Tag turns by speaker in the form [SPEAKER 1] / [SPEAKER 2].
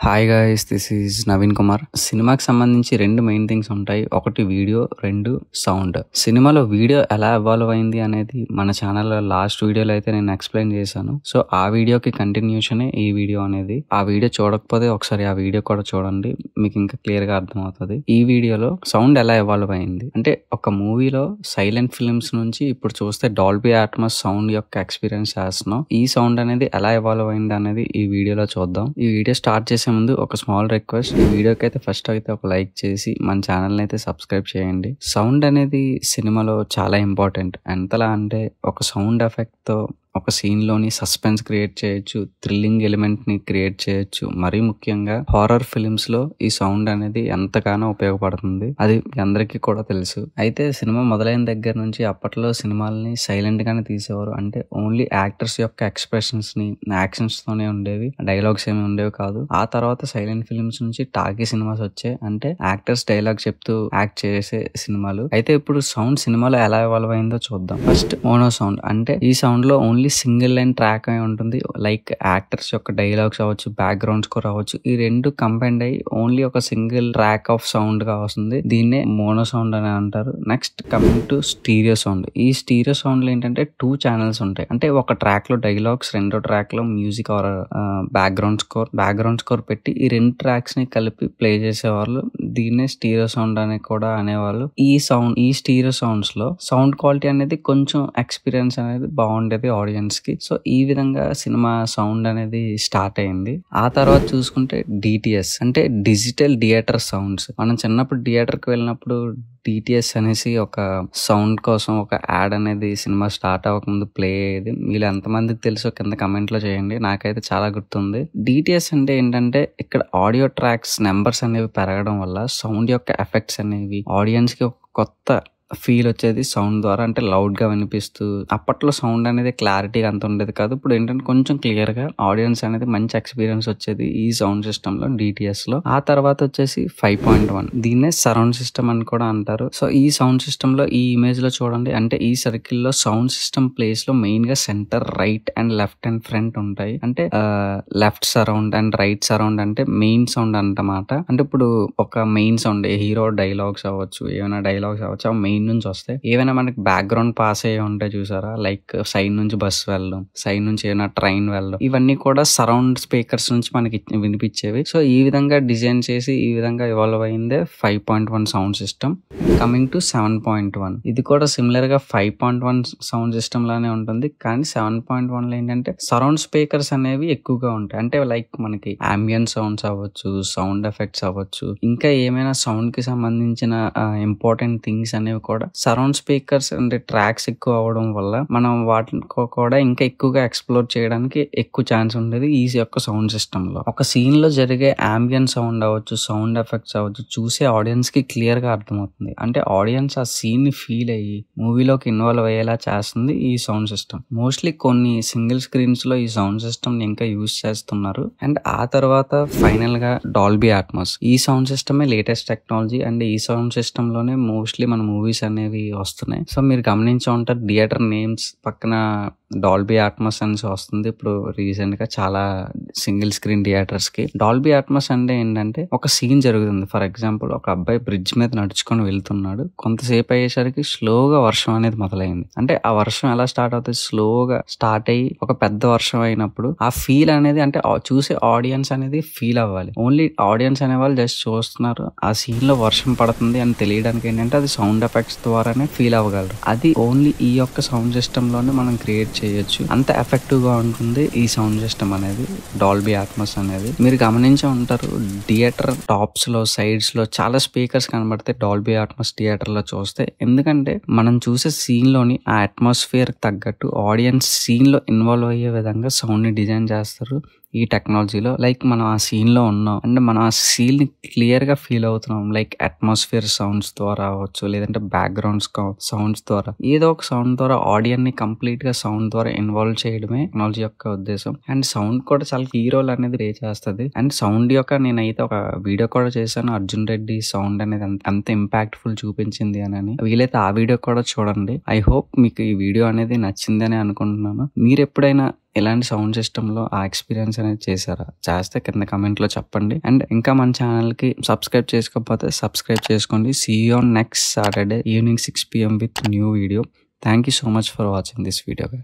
[SPEAKER 1] Hi guys, this is Naveen Kumar. సినిమాకి సంబంధించి రెండు మెయిన్ థింగ్స్ ఉంటాయి. ఒకటి వీడియో, రెండు సౌండ్. సినిమాలో వీడియో ఎలా ఎవాల్వ్ అయింది అనేది మన ఛానల్లో లాస్ట్ వీడియోలో అయితే నేను ఎక్స్ప్లెయిన్ చేశాను. సో ఆ వీడియోకి కంటిన్యూషనే ఈ వీడియో అనేది. ఆ వీడియో చూడకపోతే ఒకసారి ఆ వీడియో కూడా చూడండి, మీకు ఇంకా క్లియర్ గా అర్థమవుతుంది. ఈ వీడియోలో సౌండ్ ఎలా ఎవాల్వ్ అయింది అంటే, ఒక మూవీలో సైలెంట్ ఫిల్మ్స్ నుంచి ఇప్పుడు చూస్తే డాల్బీ అట్మాస్ సౌండ్ యొక్క ఎక్స్పీరియన్స్ చేస్తున్నాం. ఈ సౌండ్ అనేది ఎలా ఎవాల్వ్ అయింది అనేది ఈ వీడియోలో చూద్దాం. ఈ వీడియో స్టార్ట్ చేసే ముందు ఒక స్మాల్ రిక్వెస్ట్, ఈ వీడియోకి అయితే ఫస్ట్ అయితే ఒక లైక్ చేసి మన ఛానల్ అయితే సబ్స్క్రైబ్ చేయండి. సౌండ్ అనేది సినిమాలో చాలా ఇంపార్టెంట్. ఎంతలా అంటే, ఒక సౌండ్ ఎఫెక్ట్ తో ఒక సీన్ లోని సస్పెన్స్ క్రియేట్ చేయొచ్చు, థ్రిల్లింగ్ ఎలిమెంట్ ని క్రియేట్ చేయొచ్చు. మరీ ముఖ్యంగా హారర్ ఫిల్మ్స్ లో ఈ సౌండ్ అనేది ఎంతగానో ఉపయోగపడుతుంది. అది అందరికీ కూడా తెలుసు. అయితే సినిమా మొదలైన దగ్గర నుంచి అప్పట్లో సినిమాలని సైలెంట్ గానే తీసేవారు. అంటే ఓన్లీ యాక్టర్స్ యొక్క ఎక్స్ప్రెషన్స్ ని, యాక్షన్స్ తోనే ఉండేవి, డైలాగ్స్ ఏమి ఉండేవి కాదు. ఆ తర్వాత సైలెంట్ ఫిల్మ్స్ నుంచి టాకీ సినిమాస్ వచ్చాయి. అంటే యాక్టర్స్ డైలాగ్ చెప్తూ యాక్ట్ చేసే సినిమాలు. అయితే ఇప్పుడు సౌండ్ సినిమాలో ఎలా ఎవాల్వ్ అయిందో చూద్దాం. First mono sound. అంటే ఈ సౌండ్ లో ఓన్లీ సింగిల్ లైన్ ట్రాక్ అయి ఉంటుంది. లైక్ యాక్టర్స్ యొక్క డైలాగ్స్ అవ్వచ్చు, బ్యాక్గ్రౌండ్ స్కోర్ అవ్వచ్చు, ఈ రెండు కంబైండ్ అయ్యి ఓన్లీ ఒక సింగిల్ ట్రాక్ ఆఫ్ సౌండ్ గా వస్తుంది. దీన్నే మోనో సౌండ్ అని అంటారు. Next coming to stereo sound. ఈ స్టీరియో సౌండ్ లో ఏంటంటే 2 ఛానల్స్ ఉంటాయి. అంటే ఒక ట్రాక్ లో డైలాగ్స్, రెండో ట్రాక్ లో మ్యూజిక్ ఆర్ బ్యాక్గ్రౌండ్ స్కోర్ పెట్టి ఈ 2 ట్రాక్స్ ని కలిపి ప్లే చేసేవాళ్ళు. దీన్నే స్టీరియో సౌండ్ అని కూడా అనేవాళ్ళు. ఈ స్టీరియో సౌండ్స్ లో సౌండ్ క్వాలిటీ అనేది కొంచెం ఎక్స్పీరియన్స్ అనేది బాగుండేది ఆడియన్స్ కి. సో ఈ విధంగా సినిమా సౌండ్ అనేది స్టార్ట్ అయింది. ఆ తర్వాత చూసుకుంటే డిటిఎస్ అంటే డిజిటల్ థియేటర్ సౌండ్స్. మనం చిన్నప్పుడు థియేటర్ కి వెళ్ళినప్పుడు డిటిఎస్ అనేసి ఒక సౌండ్ కోసం ఒక యాడ్ అనేది సినిమా స్టార్ట్ అవ్వకముందు ప్లే అయ్యేది. మీరు ఎంతమందికి తెలుసో కింద కమెంట్ లో చేయండి. నాకైతే చాలా గుర్తుంది. డిటిఎస్ అంటే ఏంటంటే, ఇక్కడ ఆడియో ట్రాక్స్ నెంబర్స్ అనేవి పెరగడం వల్ల సౌండ్ యొక్క ఎఫెక్ట్స్ అనేవి ఆడియన్స్ కి ఒక కొత్త ఫీల్ వచ్చేది సౌండ్ ద్వారా. అంటే లౌడ్ గా వినిపిస్తూ, అప్పట్లో సౌండ్ అనేది క్లారిటీగా అంత ఉండేది కాదు. ఇప్పుడు ఏంటంటే కొంచెం క్లియర్ గా ఆడియన్స్ అనేది మంచి ఎక్స్పీరియన్స్ వచ్చేది ఈ సౌండ్ సిస్టమ్ లో, డిటిఎస్ లో. ఆ తర్వాత వచ్చేసి 5.1, దీన్నే సరౌండ్ సిస్టమ్ అని కూడా అంటారు. సో ఈ సౌండ్ సిస్టమ్ లో ఈ ఇమేజ్ లో చూడండి, అంటే ఈ సర్కిల్ లో సౌండ్ సిస్టమ్ ప్లేస్ లో మెయిన్ గా centre, right and left and front ఉంటాయి. అంటే left surround and right surround అంటే మెయిన్ సౌండ్ అన్నమాట. అంటే ఇప్పుడు ఒక మెయిన్ సౌండ్, హీరో డైలాగ్స్ అవ్వచ్చు, ఏమైనా డైలాగ్స్ అవ్వచ్చు, ఆ మెయిన్ నుంచి వస్తాయి. ఏవైనా మనకి బ్యాక్గ్రౌండ్ పాస్ అయ్యి ఉంటాయి చూసారా, లైక్ సైడ్ నుంచి బస్ వెళ్ళడం, సైడ్ నుంచి ఏమైనా ట్రైన్ వెళ్ళడం, ఇవన్నీ కూడా సరౌండ్ స్పీకర్స్ నుంచి మనకి వినిపించేవి. సో ఈ విధంగా డిజైన్ చేసి ఈ విధంగా ఇవాల్వ్ అయిందే 5.1 సౌండ్ సిస్టమ్. కమింగ్ టు 7.1, ఇది కూడా సిమిలర్ గా 5.1 సౌండ్ సిస్టమ్ లానే ఉంటుంది. కానీ 7.1 లో ఏంటంటే సరౌండ్ స్పీకర్స్ అనేవి ఎక్కువగా ఉంటాయి. అంటే లైక్ మనకి అంబియన్ సౌండ్స్ అవ్వచ్చు, సౌండ్ ఎఫెక్ట్స్ అవ్వచ్చు, ఇంకా ఏమైనా సౌండ్ కి సంబంధించిన ఇంపార్టెంట్ థింగ్స్ అనేవి కూడా సరౌండ్ స్పీకర్స్ అంటే ట్రాక్స్ ఎక్కువ అవడం వల్ల మనం వాటిని కూడా ఇంకా ఎక్కువగా ఎక్స్ప్లోర్ చేయడానికి ఎక్కువ ఛాన్స్ ఉండేది ఈ యొక్క సౌండ్ సిస్టమ్ లో. ఒక సీన్ లో జరిగే అంబియన్ సౌండ్ అవ్వచ్చు, సౌండ్ ఎఫెక్ట్స్ అవ్వచ్చు, చూసే ఆడియన్స్ కి క్లియర్ గా అర్థమవుతుంది. అంటే ఆడియన్స్ ఆ సీన్ ని ఫీల్ అయ్యి మూవీలోకి ఇన్వాల్వ్ అయ్యేలా చేస్తుంది ఈ సౌండ్ సిస్టమ్. మోస్ట్లీ కొన్ని సింగిల్ స్క్రీన్స్ లో ఈ సౌండ్ సిస్టమ్ ని ఇంకా యూజ్ చేస్తున్నారు. అండ్ ఆ తర్వాత ఫైనల్ గా డాల్బీ అట్మాస్. ఈ సౌండ్ సిస్టమే లేటెస్ట్ టెక్నాలజీ. అండ్ ఈ సౌండ్ సిస్టమ్ లోనే మోస్ట్లీ మన మూవీస్ అనేవి వస్తున్నాయి. సో మీరు గమనించే ఉంటారు, థియేటర్ నేమ్స్ పక్కన డాల్బీ అట్మాస్ అని వస్తుంది. ఇప్పుడు రీసెంట్ గా చాలా సింగిల్ స్క్రీన్ థియేటర్స్ కి. డాల్బీ అట్మాస్ అంటే ఏంటంటే, ఒక సీన్ జరుగుతుంది. ఫర్ ఎగ్జాంపుల్, ఒక అబ్బాయి బ్రిడ్జ్ మీద నడుచుకొని వెళ్తున్నాడు. కొంతసేపు అయ్యేసరికి స్లోగా వర్షం అనేది మొదలైంది. అంటే ఆ వర్షం ఎలా స్టార్ట్ అవుతుంది, స్లోగా స్టార్ట్ అయ్యి ఒక పెద్ద వర్షం అయినప్పుడు ఆ ఫీల్ అనేది, అంటే చూసే ఆడియన్స్ అనేది ఫీల్ అవ్వాలి. ఓన్లీ ఆడియన్స్ అనే వాళ్ళు జస్ట్ చూస్తున్నారు, ఆ సీన్ లో వర్షం పడుతుంది అని తెలియడానికి ఏంటంటే అది సౌండ్ ఎఫెక్ట్స్ ద్వారానే ఫీల్ అవ్వగలరు. అది ఓన్లీ ఈ యొక్క సౌండ్ సిస్టమ్ లోనే మనం క్రియేట్ చేయొచ్చు. అంత ఎఫెక్టివ్ గా ఉంటుంది ఈ సౌండ్ సిస్టమ్ అనేది, డాల్బీ అట్మాస్ అనేది. మీరు గమనించే ఉంటారు, థియేటర్ టాప్స్ లో, సైడ్స్ లో చాలా స్పీకర్స్ కనబడతాయి డాల్బీ అట్మాస్ థియేటర్ లో చూస్తే. ఎందుకంటే మనం చూసే సీన్ లోని ఆ అట్మాస్ఫియర్ తగ్గట్టు ఆడియన్స్ సీన్ లో ఇన్వాల్వ్ అయ్యే విధంగా సౌండ్ ని డిజైన్ చేస్తారు ఈ టెక్నాలజీలో. లైక్ మనం ఆ సీన్ లో ఉన్నాం అంటే మనం ఆ సీన్ ని క్లియర్ గా ఫీల్ అవుతున్నాం. లైక్ అట్మాస్ఫియర్ సౌండ్స్ ద్వారా అవ్వచ్చు, లేదంటే బ్యాక్గ్రౌండ్ సౌండ్స్ ద్వారా, ఏదో ఒక సౌండ్ ద్వారా ఆడియన్ ని కంప్లీట్ గా సౌండ్ ద్వారా ఇన్వాల్వ్ చేయడమే టెక్నాలజీ యొక్క ఉద్దేశం. అండ్ సౌండ్ కూడా చాలా కీ రోల్ అనేది ప్లే చేస్తుంది. అండ్ సౌండ్ యొక్క నేనైతే ఒక వీడియో కూడా చేశాను, అర్జున్ రెడ్డి సౌండ్ అనేది ఎంత ఇంపాక్ట్ఫుల్ చూపించింది అని. వీలైతే ఆ వీడియో కూడా చూడండి. ఐ హోప్ మీకు ఈ వీడియో అనేది నచ్చిందని అనుకుంటున్నాను. మీరు ఎప్పుడైనా ఇలాంటి సౌండ్ సిస్టంలో ఆ ఎక్స్పీరియన్స్ అనేది చేశారా? చేస్తే కింద కమెంట్లో చెప్పండి. అండ్ ఇంకా మన ఛానల్కి సబ్స్క్రైబ్ చేసుకోకపోతే సబ్స్క్రైబ్ చేసుకోండి. See you on next Saturday evening 6 PM with new video. Thank you so much for watching this video.